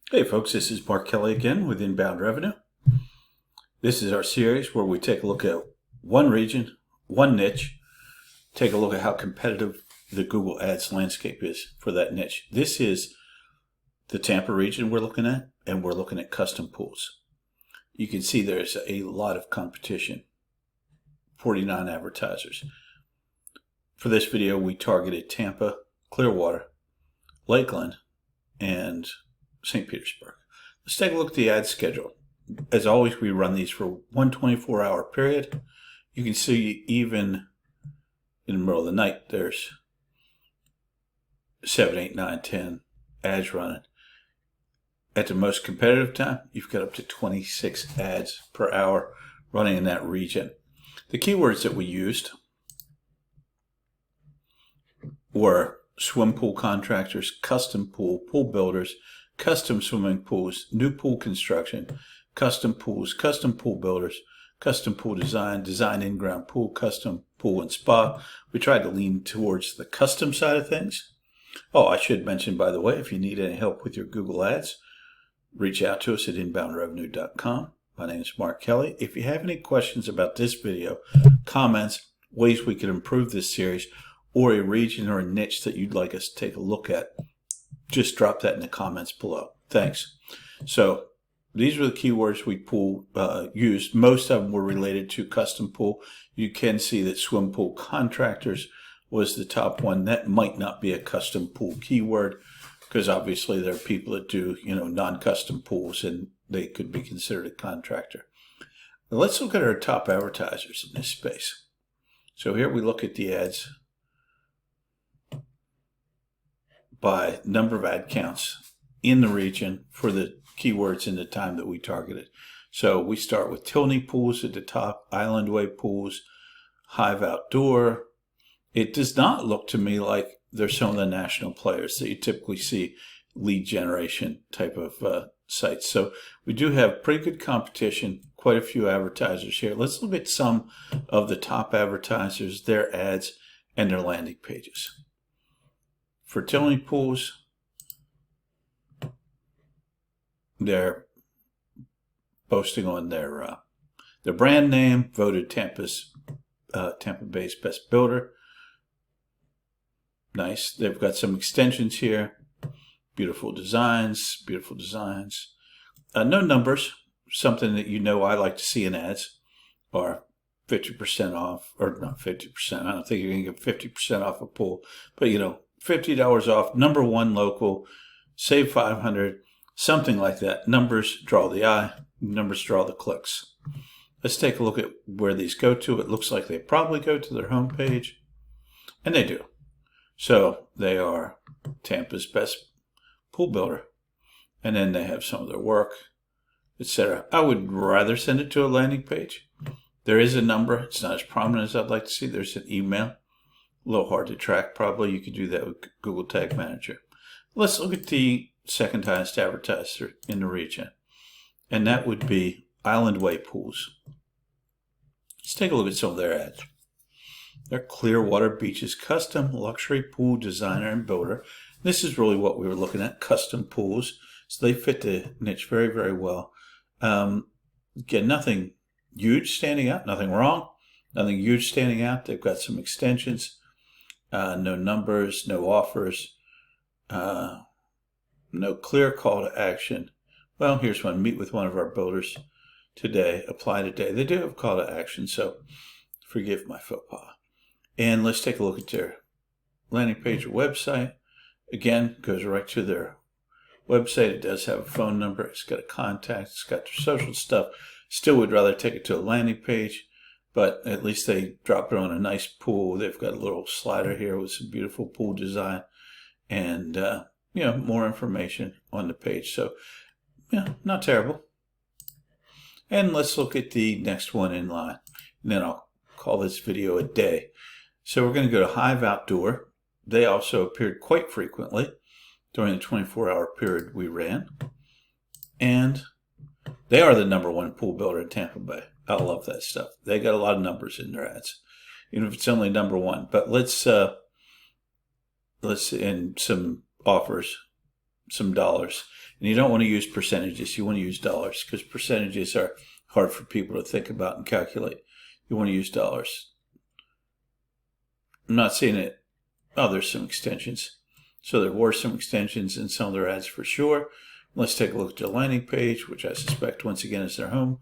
Hey folks, this is Mark Kelly again with Inbound Revenue. This is our series where we take a look at one region, one niche, take a look at how competitive the Google Ads landscape is for that niche. This is the Tampa region we're looking at, and we're looking at custom pools. You can see there's a lot of competition, 49 advertisers. For this video, we targeted Tampa, Clearwater, Lakeland, and St. Petersburg. Let's take a look at the ad schedule. As always, we run these for one 24-hour period. You can see even in the middle of the night, there's 7, 8, 9, 10 ads running. At the most competitive time, you've got up to 26 ads per hour running in that region. The keywords that we used were swim pool contractors, custom pool, pool builders, custom swimming pools, new pool construction, custom pools, custom pool builders, custom pool design, design in-ground pool, custom pool and spa. We tried to lean towards the custom side of things. Oh, I should mention, by the way, if you need any help with your Google Ads, reach out to us at inboundrevenue.com. My name is Mark Kelly. If you have any questions about this video, comments, ways we could improve this series, or a region or a niche that you'd like us to take a look at, just drop that in the comments below. Thanks. So these were the keywords we used. Most of them were related to custom pool. You can see that swim pool contractors was the top one. That might not be a custom pool keyword because obviously there are people that do, non-custom pools and they could be considered a contractor. Now let's look at our top advertisers in this space. So here we look at the ads by number of ad counts in the region for the keywords in the time that we targeted. So we start with Tilney Pools at the top, Island Way Pools, Hive Outdoor. It does not look to me like they're some of the national players that you typically see lead generation type of sites. So we do have pretty good competition, quite a few advertisers here. Let's look at some of the top advertisers, their ads, and their landing pages. For Tilney Pools, they're boasting on their brand name, voted Tampa Bay's best builder. Nice. They've got some extensions here. Beautiful designs, beautiful designs. No numbers, something that I like to see in ads, are 50% off, or not 50%. I don't think you're going to get 50% off a pool, but $50 off, number one local, save $500, something like that. Numbers draw the eye, numbers draw the clicks. Let's take a look at where these go to. It looks like they probably go to their homepage, and they do. So they are Tampa's best pool builder, and then they have some of their work, etc. I would rather send it to a landing page. There is a number. It's not as prominent as I'd like to see. There's an email. A little hard to track probably. You could do that with Google Tag Manager. Let's look at the second highest advertiser in the region, and that would be Island Way Pools. Let's take a look at some of their ads. They're Clearwater Beaches custom luxury pool designer and builder. This is really what we were looking at, custom pools. So they fit the niche very, very well. Again, nothing huge standing out, nothing wrong, nothing huge standing out. They've got some extensions. No numbers, no offers, no clear call to action. Well, here's one. Meet with one of our builders today. Apply today. They do have a call to action, so forgive my faux pas. And let's take a look at their landing page or website. Again, goes right to their website. It does have a phone number. It's got a contact. It's got their social stuff. Still would rather take it to a landing page, but at least they drop it on a nice pool. They've got a little slider here with some beautiful pool design and, more information on the page. So, not terrible. And let's look at the next one in line. And then I'll call this video a day. So we're going to go to Hive Outdoor. They also appeared quite frequently during the 24-hour period we ran. And they are the number one pool builder in Tampa Bay. I love that stuff. They got a lot of numbers in their ads, even if it's only number one. But let's and some offers some dollars. And you don't want to use percentages. You want to use dollars because percentages are hard for people to think about and calculate. You want to use dollars. I'm not seeing it. Oh, there's some extensions. So there were some extensions in some of their ads for sure. Let's take a look at their landing page, which I suspect once again is their home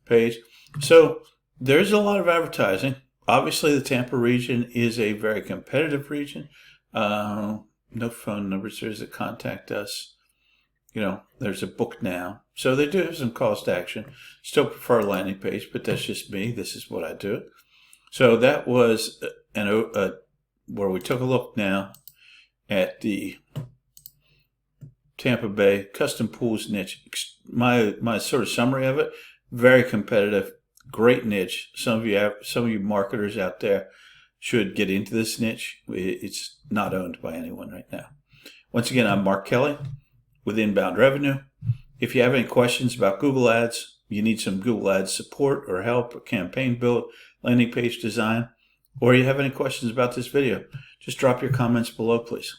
page. So there's a lot of advertising. Obviously, the Tampa region is a very competitive region. No phone numbers. There's a contact us. There's a book now. So they do have some calls to action. Still prefer a landing page, but that's just me. This is what I do. So that was where we took a look now at the Tampa Bay custom pools niche. My sort of summary of it: very competitive, great niche. Some of you marketers out there should get into this niche. It's not owned by anyone right now. Once again, I'm Mark Kelly with Inbound Revenue. If you have any questions about Google Ads, you need some Google Ads support or help, or campaign build, landing page design, or you have any questions about this video, just drop your comments below, please.